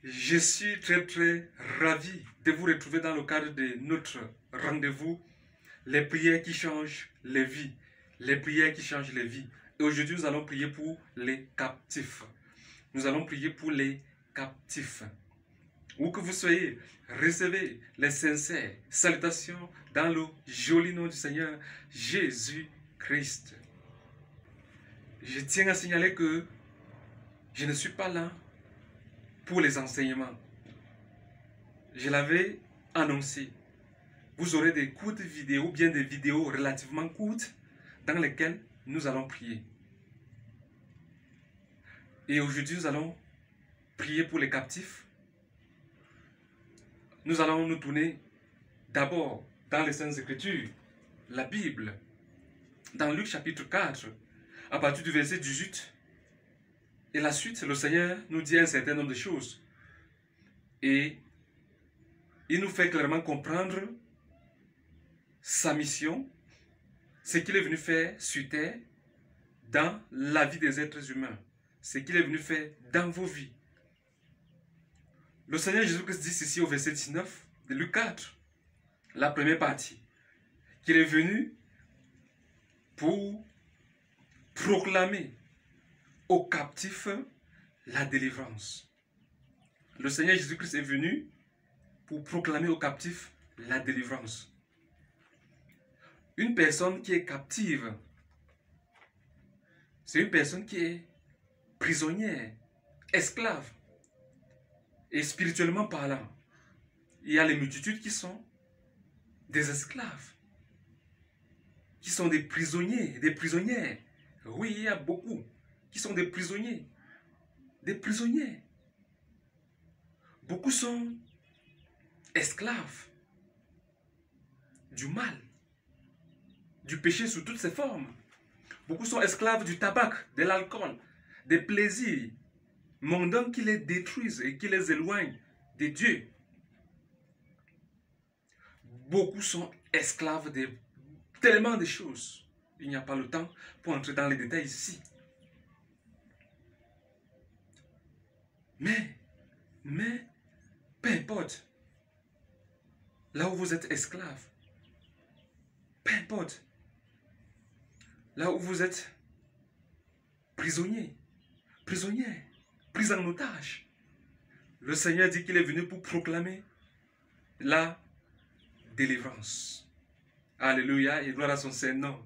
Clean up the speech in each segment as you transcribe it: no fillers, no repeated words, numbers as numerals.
Je suis très ravi de vous retrouver dans le cadre de notre rendez-vous, les prières qui changent les vies. Les prières qui changent les vies. Et aujourd'hui, nous allons prier pour les captifs. Nous allons prier pour les captifs. Où que vous soyez, recevez les sincères salutations dans le joli nom du Seigneur Jésus-Christ. Je tiens à signaler que je ne suis pas là pour les enseignements. Je l'avais annoncé. Vous aurez des courtes vidéos, bien des vidéos relativement courtes dans lesquelles nous allons prier. Et aujourd'hui, nous allons prier pour les captifs. Nous allons nous tourner d'abord dans les Saintes Écritures, la Bible, dans Luc chapitre 4, à partir du verset 18. Et la suite, le Seigneur nous dit un certain nombre de choses. Et il nous fait clairement comprendre sa mission, ce qu'il est venu faire sur terre, dans la vie des êtres humains, ce qu'il est venu faire dans vos vies. Le Seigneur Jésus-Christ dit ceci au verset 19 de Luc 4, la première partie, qu'il est venu pour proclamer aux captifs la délivrance. Le Seigneur Jésus-Christ est venu pour proclamer aux captifs la délivrance. Une personne qui est captive, c'est une personne qui est prisonnière, esclave. Et spirituellement parlant, il y a les multitudes qui sont des esclaves, qui sont des prisonniers, des prisonnières. Oui, il y a beaucoup qui sont des prisonniers, des prisonnières. Beaucoup sont esclaves du mal, du péché sous toutes ses formes. Beaucoup sont esclaves du tabac, de l'alcool, des plaisirs mondains qui les détruisent et qui les éloignent de Dieu. Beaucoup sont esclaves de tellement de choses. Il n'y a pas le temps pour entrer dans les détails ici. Mais, peu importe, là où vous êtes esclave, peu importe, là où vous êtes prisonnier, prisonnière, pris en otage, le Seigneur dit qu'il est venu pour proclamer la délivrance. Alléluia et gloire à son Saint-Nom.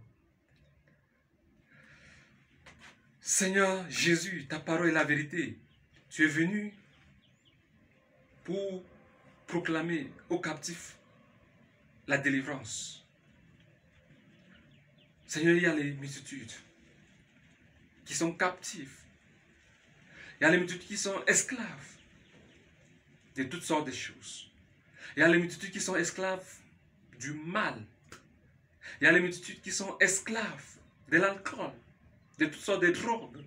Seigneur Jésus, ta parole est la vérité. Tu es venu pour proclamer aux captifs la délivrance. Seigneur, il y a les multitudes qui sont captives. Il y a les multitudes qui sont esclaves de toutes sortes de choses. Il y a les multitudes qui sont esclaves du mal. Il y a les multitudes qui sont esclaves de l'alcool, de toutes sortes de drogues.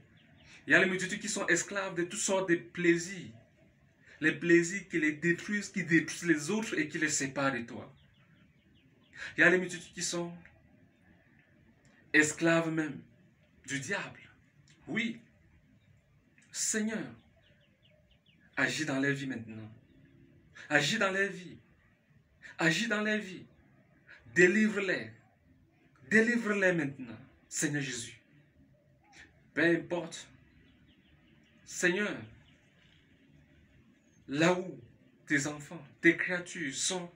Il y a les multitudes qui sont esclaves de toutes sortes de plaisirs. Les plaisirs qui les détruisent, qui détruisent les autres et qui les séparent de toi. Il y a les multitudes qui sont esclaves même du diable. Oui, Seigneur, agis dans leur vie maintenant. Agis dans leur vie. Agis dans leur vie. Délivre-les. Délivre-les maintenant, Seigneur Jésus. Peu importe, Seigneur, là où tes enfants, tes créatures sont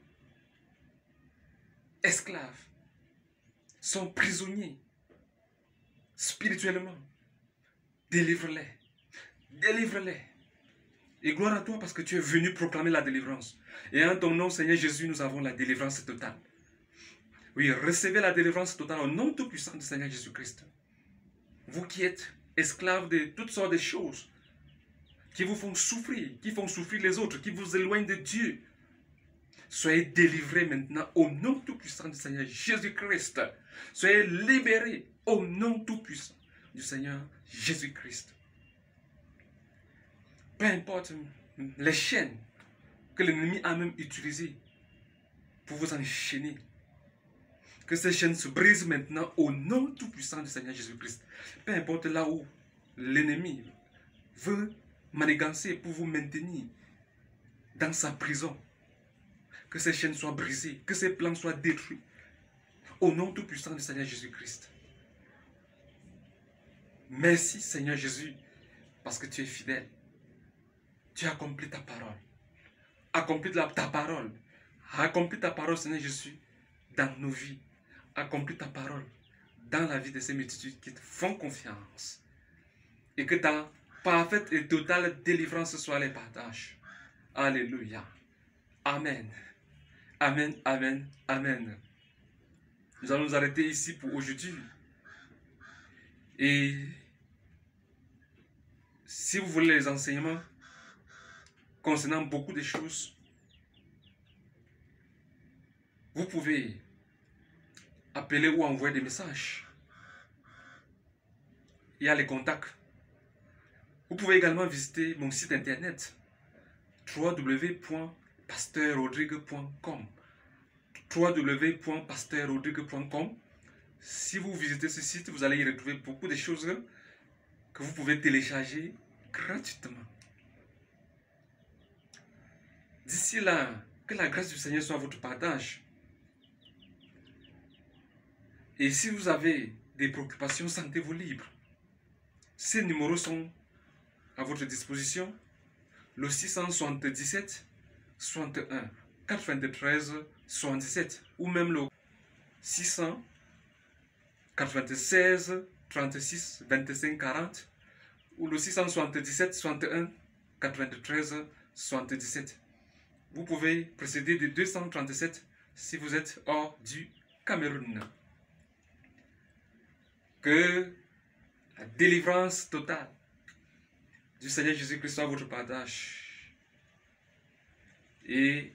esclaves, sont prisonniers spirituellement, délivre-les. Délivre-les. Et gloire à toi parce que tu es venu proclamer la délivrance. Et en ton nom, Seigneur Jésus, nous avons la délivrance totale. Oui, recevez la délivrance totale au nom tout-puissant du Seigneur Jésus-Christ. Vous qui êtes esclaves de toutes sortes de choses, qui vous font souffrir, qui font souffrir les autres, qui vous éloignent de Dieu, soyez délivrés maintenant au nom tout-puissant du Seigneur Jésus-Christ. Soyez libérés au nom tout-puissant du Seigneur Jésus-Christ. Peu importe les chaînes que l'ennemi a même utilisées pour vous enchaîner, que ces chaînes se brisent maintenant au nom tout-puissant du Seigneur Jésus-Christ. Peu importe là où l'ennemi veut manigancer pour vous maintenir dans sa prison. Que ses chaînes soient brisées, que ses plans soient détruits. Au nom tout-puissant du Seigneur Jésus-Christ. Merci Seigneur Jésus, parce que tu es fidèle. Tu as accompli ta parole. Accomplis ta parole. Accomplis ta parole, Seigneur Jésus, dans nos vies. Accomplis ta parole dans la vie de ces multitudes qui te font confiance. Et que ta parfaite et totale délivrance soit les partages. Alléluia. Amen. Amen, amen, amen. Nous allons nous arrêter ici pour aujourd'hui. Et si vous voulez les enseignements concernant beaucoup de choses, vous pouvez appeler ou envoyer des messages. Il y a les contacts. Vous pouvez également visiter mon site internet www.pasteur-rodrigue.com www.pasteur-rodrigue.com. Si vous visitez ce site, vous allez y retrouver beaucoup de choses que vous pouvez télécharger gratuitement. D'ici là, que la grâce du Seigneur soit votre partage. Et si vous avez des préoccupations, sentez-vous libre. Ces numéros sont à votre disposition. Le 677 61 93 77 ou même le 696 36 25 40 ou le 677 61 93 77. Vous pouvez précéder de 237 si vous êtes hors du Cameroun. Que la délivrance totale du Seigneur Jésus-Christ soit votre partage. Et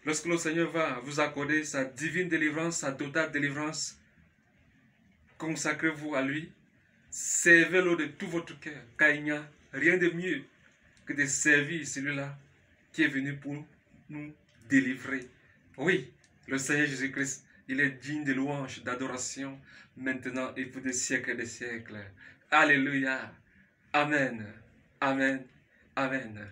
lorsque le Seigneur va vous accorder sa divine délivrance, sa totale délivrance, consacrez-vous à lui, servez-le de tout votre cœur, car il n'y a rien de mieux que de servir celui-là qui est venu pour nous délivrer. Oui, le Seigneur Jésus-Christ, il est digne de louange, d'adoration, maintenant et pour des siècles et des siècles. Alléluia. Amen. Amen. Amen.